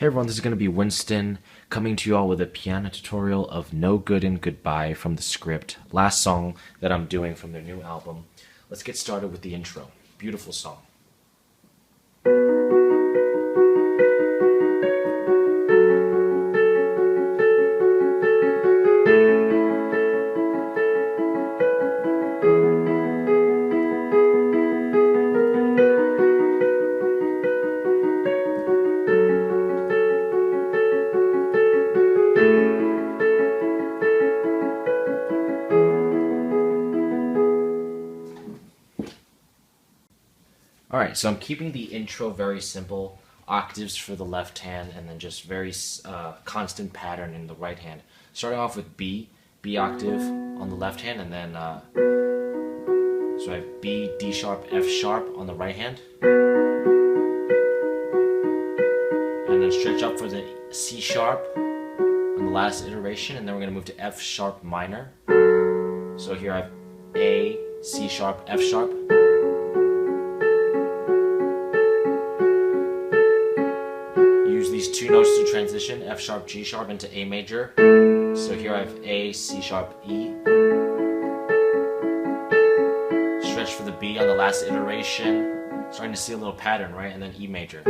Hey everyone, this is going to be Winston coming to you all with a piano tutorial of No Good and Goodbye from the script, last song that I'm doing from their new album. Let's get started with the intro. Beautiful song. Alright, so I'm keeping the intro very simple, octaves for the left hand, and then just very constant pattern in the right hand. Starting off with B octave on the left hand, and then so I have B, D sharp, F sharp on the right hand. And then stretch up for the C sharp on the last iteration, and then we're going to move to F sharp minor. So here I have A, C sharp, F sharp. These two notes to transition, F sharp, G sharp into A major. So here I have A, C sharp, E. Stretch for the B on the last iteration. Starting to see a little pattern, right? And then E major.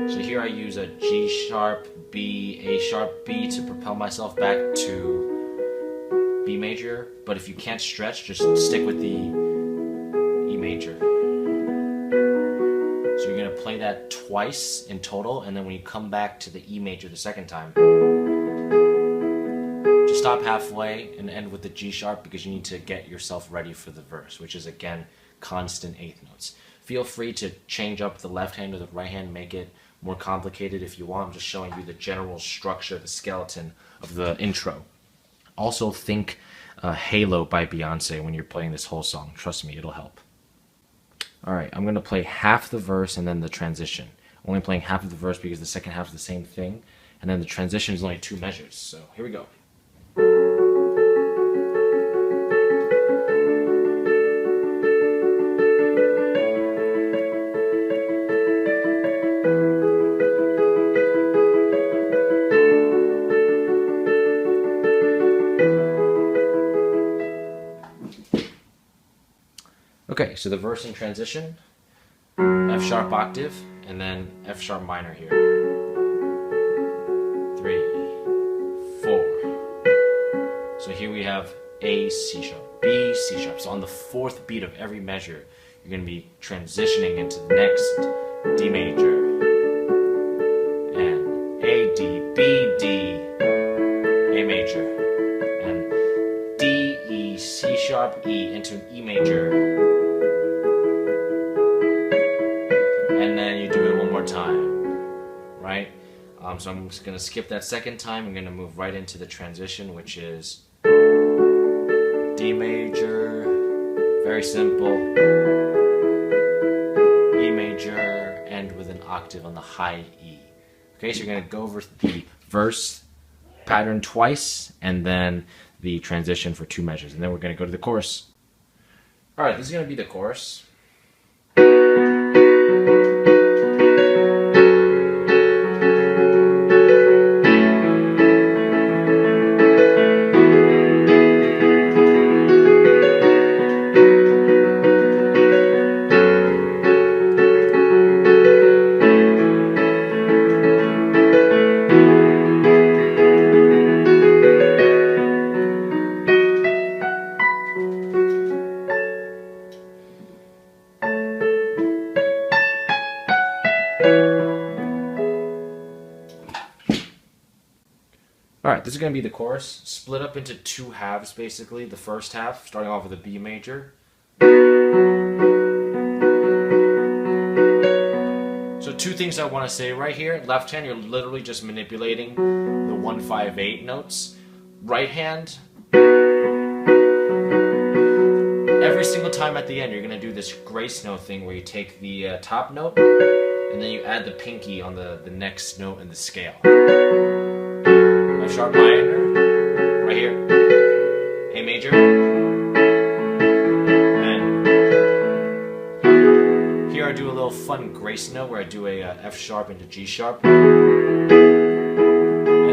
So here I use a G sharp, B, A sharp, B to propel myself back to B major. But if you can't stretch, just stick with the E major. So you're going to play that twice in total, and then when you come back to the E major the second time, just stop halfway and end with the G sharp because you need to get yourself ready for the verse, which is again constant eighth notes. Feel free to change up the left hand or the right hand, make it more complicated if you want. I'm just showing you the general structure, the skeleton of the intro. Also think Halo by Beyonce when you're playing this whole song. Trust me, it'll help. Alright, I'm going to play half the verse and then the transition. Only playing half of the verse because the second half is the same thing, and then the transition is only 2 measures. So here we go. Okay, so the verse and transition, F sharp octave, and then F sharp minor here. 3, 4. So here we have A, C sharp, B, C sharp. So on the 4th beat of every measure, you're going to be transitioning into the next D major. And A, D, B, D, A major. And D, E, C sharp, E into an E major. And then you do it one more time, right? So I'm just going to skip that second time. I'm going to move right into the transition, which is D major, very simple, E major, and with an octave on the high E. Okay, so you're going to go over the verse pattern twice, and then the transition for 2 measures, and then we're going to go to the chorus. Alright, this is going to be the chorus. Alright, this is going to be the chorus, split up into 2 halves basically. The first half, starting off with a B major. So 2 things I want to say right here. Left hand, you're literally just manipulating the 1, 5, 8 notes. Right hand, every single time at the end, you're going to do this grace note thing where you take the top note, and then you add the pinky on the next note in the scale. F sharp minor, right here, A major, and here I do a little grace note where I do a F sharp into G sharp. And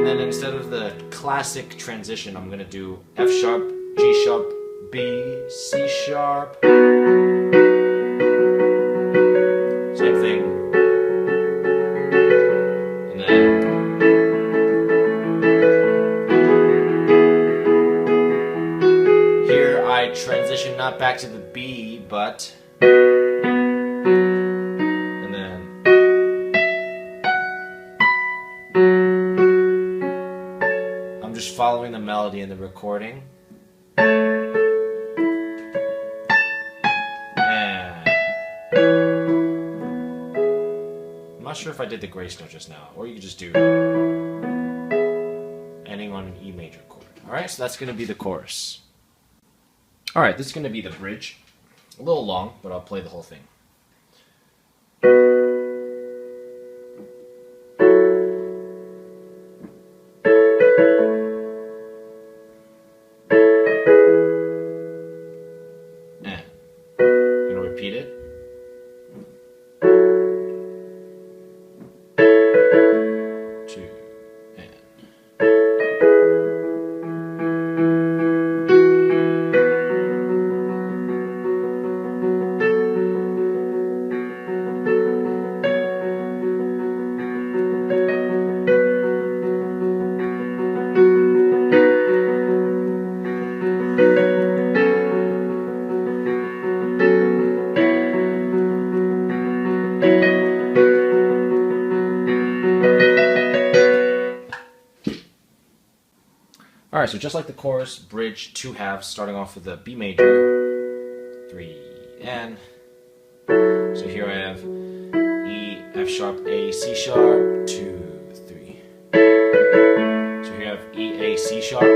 then instead of the classic transition, I'm going to do F sharp, G sharp, B, C sharp. Same thing. And then here I transition not back to the B, but and then I'm just following the melody in the recording. I'm not sure if I did the grace note just now, or you could just do ending on an E major chord. Alright, so that's going to be the chorus. Alright, this is going to be the bridge. A little long, but I'll play the whole thing. And I'm going to repeat it. Alright, so just like the chorus, bridge, two halves, starting off with the B major, 3, and so here I have E, F sharp, A, C sharp, 2, 3. So here I have E, A, C sharp,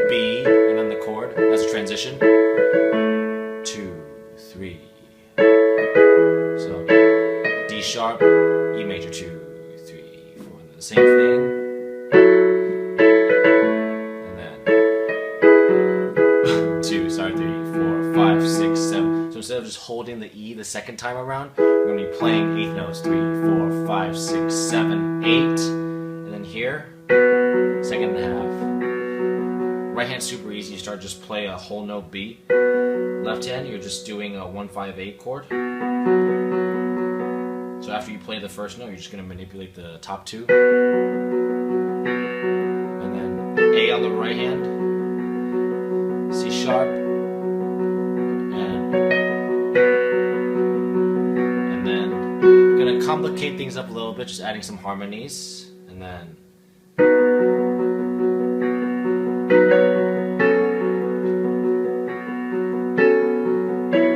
B, and then the chord, that's a transition, 2, 3. So D sharp, E major, 2, 3, 4, and then the same thing. Instead of just holding the E the second time around, we're going to be playing eighth notes, 3, 4, 5, 6, 7, 8, and then here, second and a half. Right hand's super easy, you start just play a whole note B. Left hand, you're just doing a 1, 5, 8 chord. So after you play the first note, you're just going to manipulate the top two. And then A on the right hand, C sharp, complicate things up a little bit, just adding some harmonies, and then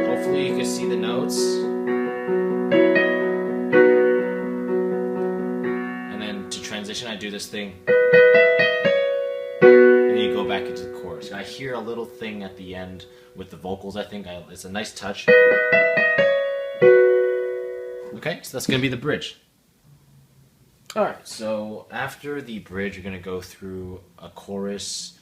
hopefully you can see the notes, and then to transition I do this thing, and then you go back into the chorus. I hear a little thing at the end with the vocals. I think it's a nice touch. Okay, so that's going to be the bridge. Alright, so after the bridge, you're going to go through a chorus,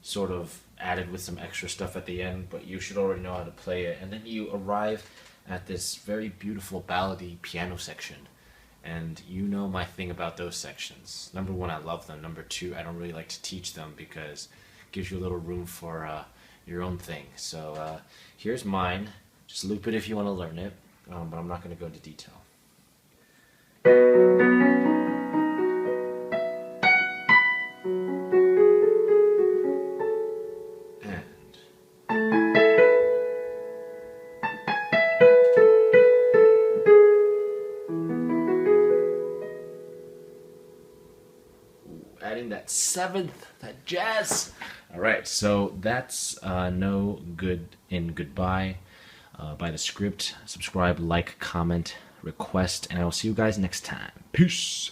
sort of added with some extra stuff at the end, but you should already know how to play it. And then you arrive at this very beautiful ballady piano section. And you know my thing about those sections. Number one, I love them. Number two, I don't really like to teach them because it gives you a little room for your own thing. So here's mine. Just loop it if you want to learn it, but I'm not going to go into detail. Adding that seventh, that jazz. All right, so that's No Good in Goodbye by The Script. Subscribe, like, comment, request, and I will see you guys next time. Peace.